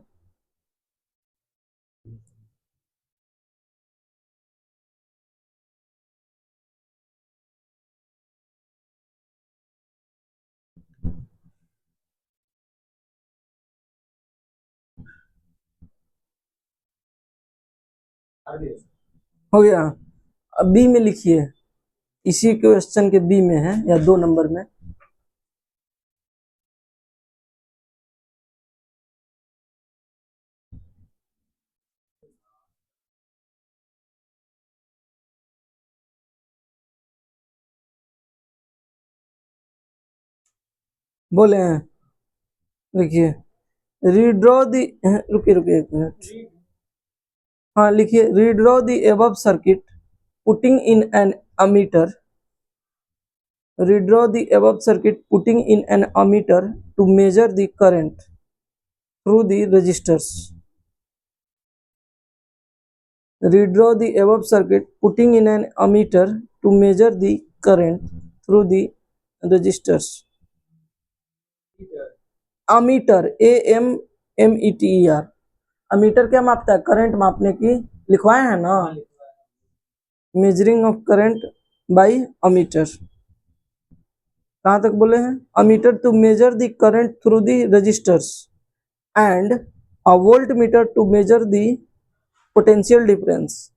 हो गया। अब बी में लिखिए, इसी क्वेश्चन के बी में है या 2 नंबर में। बोले हैं, लिखिए रीड्रॉ दी, रुकिए रुकिए 1 मिनट। हाँ लिखिए, redraw the above circuit putting in an ammeter, redraw the above circuit putting in an ammeter to measure the current through the resistors. Redraw the above circuit putting in an ammeter to measure the current through the resistors. ammeter, AMMETER, ammeter क्या मापता है? Current मापने की, लिखवाए हैं ना, measuring of current by ammeter। कहाँ तक बोले हैं? Ammeter to measure the current through the resistors and a voltmeter to measure the potential difference.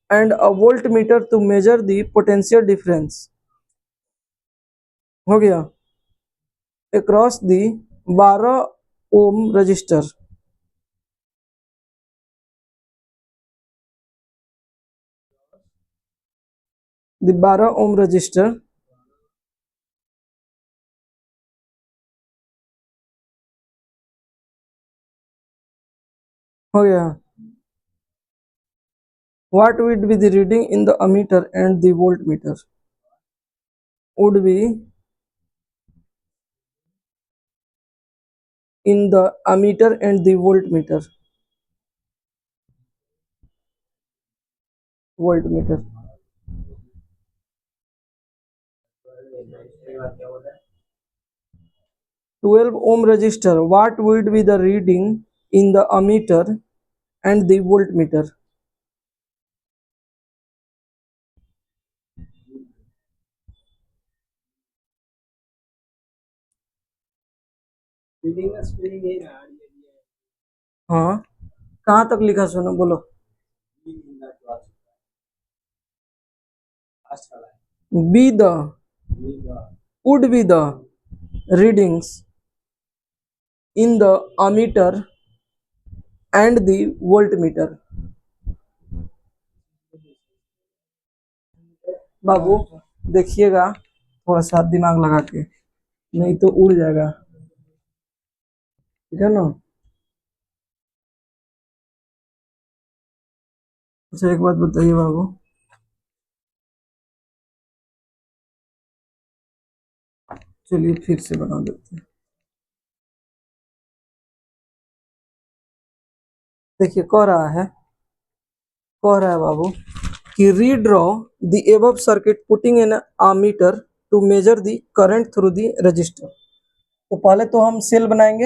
And a voltmeter to measure the potential difference. हो गया। Across the 12 ohm resistor. The 12 ohm resistor हो गया। What would be the reading in the ammeter and the voltmeter? Would be in the ammeter and the voltmeter. Voltmeter. 12 ohm resistor. What would be the reading in the ammeter and the voltmeter? हाँ, कहाँ तक लिखा सुनो, बोलो। Be the, would be the readings in the ammeter and the voltmeter. बाबू देखिएगा, थोड़ा सा दिमाग लगा के, नहीं तो उड़ जाएगा, ठीक है ना। अच्छा एक बात बताइए बाबू, चलिए फिर से बना देते हैं। देखिए कह रहा है बाबू कि redraw the above circuit putting in a meter to measure the current through the resistor. तो पहले तो हम सेल बनाएंगे,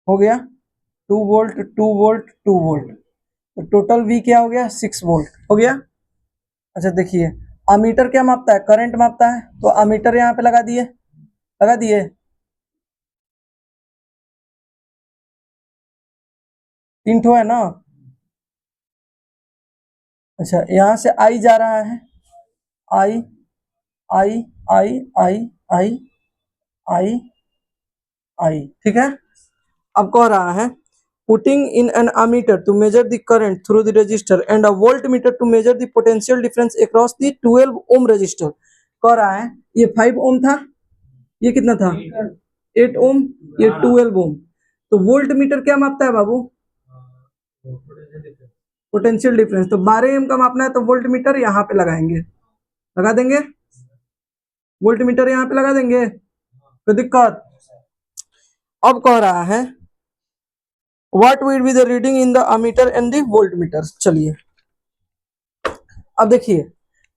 हो गया 2 वोल्ट 2 वोल्ट 2 वोल्ट, तो टोटल V क्या हो गया? 6 वोल्ट हो गया। अच्छा देखिए, अमीटर क्या मापता है? करंट मापता है, तो अमीटर यहाँ पे लगा दिए, 3 ठो है ना। अच्छा यहाँ से I जा रहा है, I I I I I I I, ठीक है। अब कह रहा है putting in an ammeter to measure the current through the resistor and a voltmeter to measure the potential difference across the 12 ohm resistor। कह रहा है ये 5 ओम था, ये कितना था? 8 ओम, ये 12 ओम। तो वोल्टमीटर क्या मापता है बाबू? Potential difference. तो 12 एम का मापना है तो वोल्टमीटर यहाँ पे लगाएंगे, लगा देंगे, वोल्टमीटर यहाँ पे लगा देंगे, कोई दिक्कत? अब कह रहा है What will be the reading in the ammeter and the voltmeter? चलिए अब देखिए,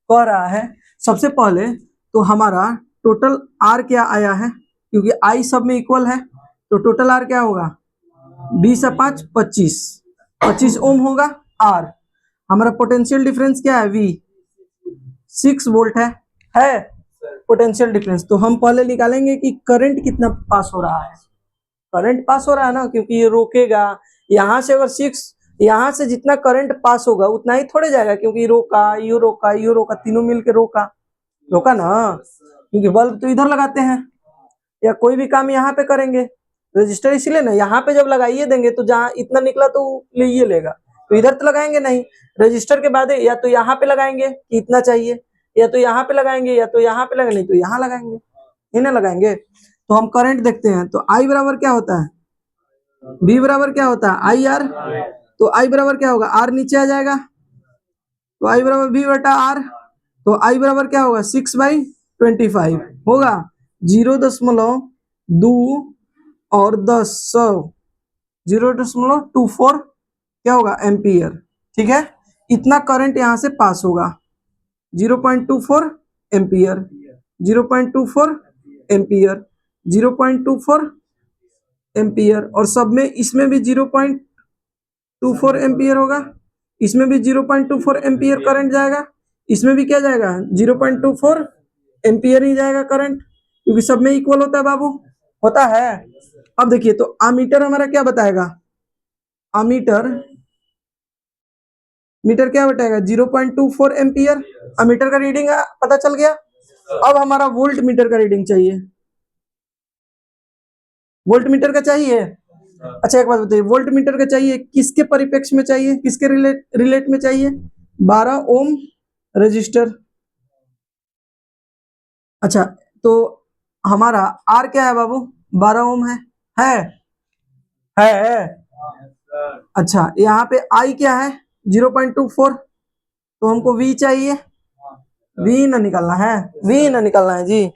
कह रहा है सबसे पहले तो हमारा टोटल R क्या आया है, क्योंकि I सब में इक्वल है, तो टोटल R क्या होगा? 20 से 5 25, 25 ओम होगा। आर हमारा पोटेंशियल डिफरेंस क्या है, वी 6 वोल्ट है पोटेंशियल डिफरेंस। तो हम पहले निकालेंगे कि करंट कितना पास हो रहा है। करंट पास हो रहा है ना, क्योंकि ये रोकेगा। यहाँ से अगर 6, यहाँ से जितना करंट पास होगा उतना ही थोड़े जाएगा, क्योंकि रोका, यू रोका, यू रोका, तीनों मिलके रोका ना, क्योंकि बल्ब तो इधर लगाते हैं या कोई भी काम यहाँ पे करेंगे। रजिस्टर इसलिए ना यहाँ पे जब लगाइए देंगे तो जहाँ इतना निकला तो ले ये लेगा, तो इधर तो लगाएंगे नहीं। रजिस्टर के बाद या तो यहाँ पे लगाएंगे कि इतना चाहिए, या तो यहाँ पे लगाएंगे, या तो यहाँ पे लगाएंगे, नहीं तो यहाँ लगाएंगे, इन्हें लगाएंगे। तो हम करंट देखते हैं, तो आई बराबर क्या होता है, बी बराबर क्या होता है, आई आर। तो आई बराबर क्या होगा, आर नीचे आ जाएगा, तो आई बराबर बी बटा आर। तो आई बराबर क्या होगा, 6/25 होगा। 0.2 और 10 0.24 क्या होगा, एम्पियर। ठीक है, इतना करंट यहां से पास होगा, 0.24 एम्पियर, 0.24 एम्पियर, 0.24 एम्पियर, और सब में इसमें भी 0.24 एम्पियर होगा, इसमें भी 0.24 एम्पियर करंट जाएगा, इसमें भी क्या जाएगा, 0.24 एम्पियर ही जाएगा करंट, क्योंकि सब में इक्वल होता है बाबू, होता है। अब देखिए, तो आमीटर हमारा क्या बताएगा, आमीटर मीटर क्या बताएगा, 0.24 एम्पियर। अमीटर का रीडिंग पता चल गया। अब हमारा वोल्ट मीटर का रीडिंग चाहिए, वोल्ट मीटर का चाहिए। अच्छा एक बात बताइए, वोल्ट मीटर का चाहिए किसके परिप्रेक्ष्य में चाहिए, किसके रिलेट में चाहिए, 12 ओम रजिस्टर। अच्छा, तो हमारा आर क्या है बाबू, 12 ओम है। अच्छा, यहाँ पे आई क्या है, 0.24, तो हमको वी चाहिए, वी ना निकालना है, वी ना निकालना है जी।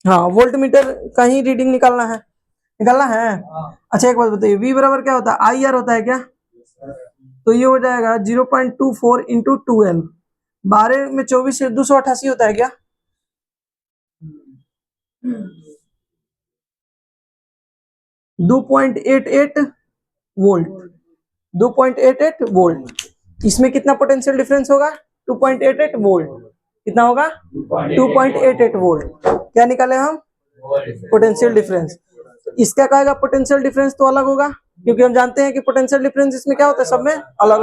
हाँ, वोल्ट मीटर का ही रीडिंग निकालना है, अच्छा एक बात बताइए, वी बराबर क्या होता है, आई आर होता है क्या। तो ये हो जाएगा 0.24 इंटू 12, 12 में 24 से 288 होता है क्या, 2.88 वोल्ट, 2.88 वोल्ट। इसमें कितना पोटेंशियल डिफरेंस होगा, 2.88 वोल्ट। कितना होगा, 2.88 वोल्ट। क्या निकाले हम, पोटेंशियल डिफरेंस। इसका कहेगा पोटेंशियल डिफरेंस तो अलग होगा, क्योंकि हम जानते हैं कि पोटेंशियल डिफरेंस इसमें क्या होता है, सब में अलग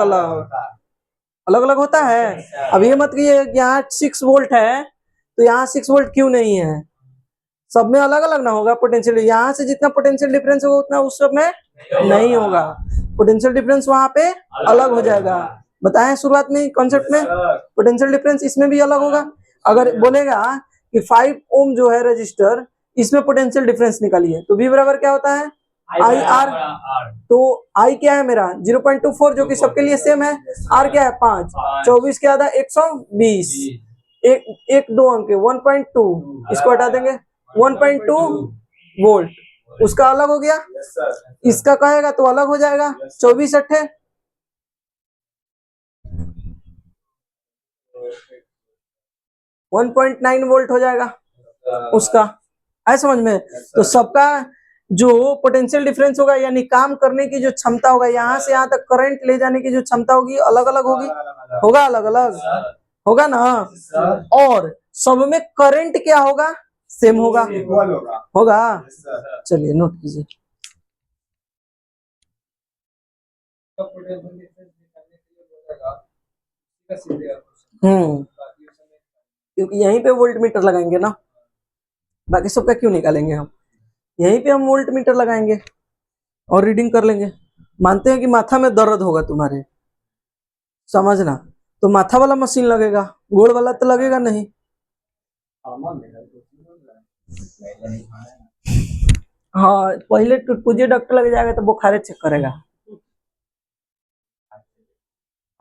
अलग होता है। अब ये मत कि यहाँ 6 वोल्ट है तो यहाँ 6 वोल्ट क्यों नहीं है, सब में अलग अलग ना होगा पोटेंशियल। यहाँ से जितना पोटेंशियल डिफरेंस होगा उतना उस सब में नहीं होगा, पोटेंशियल डिफरेंस वहां पे अलग हो जाएगा। बताएं शुरुआत में कॉन्सेप्ट में, पोटेंशियल डिफरेंस इसमें भी अलग होगा। अगर बोलेगा कि 5 ओम जो है रजिस्टर, इसमें पोटेंशियल डिफरेंस निकालिए, तो V बराबर क्या होता है, आई आर। तो आई क्या है मेरा 0.24, जो कि सबके लिए सेम है। आर क्या है 5, 24 के आधा 120, एक दो अंक 1.2, इसको हटा देंगे, 1.2 वोल्ट, उसका अलग हो गया। इसका कहेगा तो अलग हो जाएगा, 24 अट्ठे 1.9 वोल्ट हो जाएगा उसका, है समझ में। तो सबका जो पोटेंशियल डिफरेंस होगा, यानी काम करने की जो क्षमता होगा, यहाँ से यहाँ तक करंट ले जाने की जो क्षमता होगी अलग अलग होगी, होगा अलग अलग होगा ना। और सब में करंट क्या होगा, सेम होगा, होगा। चलिए नोट कीजिए। क्योंकि यहीं पे वोल्ट मीटर लगाएंगे ना, बाकी सबका क्यों निकालेंगे हम, यहीं पे हम वोल्ट मीटर लगाएंगे और रीडिंग कर लेंगे। मानते हैं कि माथा में दर्द होगा तुम्हारे, समझना, तो माथा वाला मशीन लगेगा, गोड़ वाला तो लगेगा नहीं। हाँ, पहले तुझे डॉक्टर लग जाएगा तो बुखारे चेक करेगा,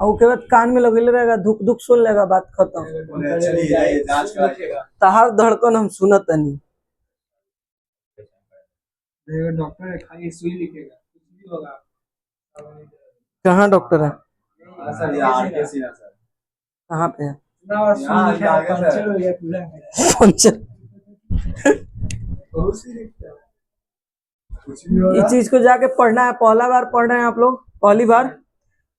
और उसके बाद कान में लगेले रहेगा, धुक धुक सुन लेगा, बात खत्म। तहार धड़कन हम सुनत नहीं। डॉक्टर है, खाली सुई लिखेगा, कुछ भी होगा। कहाँ डॉक्टर है, सर कहाँ पे है, पंचर हो गया पूरा। पंचर। कुछ भी होगा इस चीज को जाके पढ़ना है, पहला बार पढ़ रहे हैं आप लोग, पहली बार,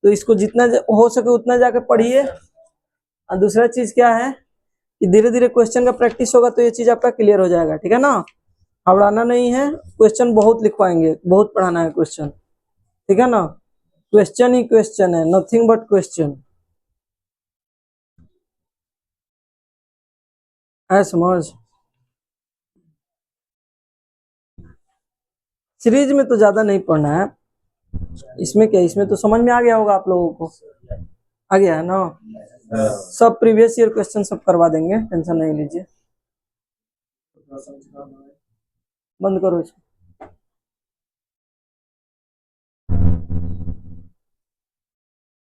तो इसको जितना हो सके उतना जाके पढ़िए। और दूसरा चीज क्या है कि धीरे धीरे क्वेश्चन का प्रैक्टिस होगा तो ये चीज आपका क्लियर हो जाएगा, ठीक है ना। घबराना नहीं है, क्वेश्चन बहुत लिखवाएंगे, बहुत पढ़ाना है क्वेश्चन, ठीक है ना। क्वेश्चन ही क्वेश्चन है, नथिंग बट क्वेश्चन, है समझ। सीरीज में तो ज्यादा नहीं पढ़ना है, इसमें क्या, इसमें तो समझ में आ गया होगा आप लोगों को, आ गया है ना। सब प्रीवियस ईयर क्वेश्चन सब करवा देंगे, टेंशन नहीं लीजिए। बंद करो इसको।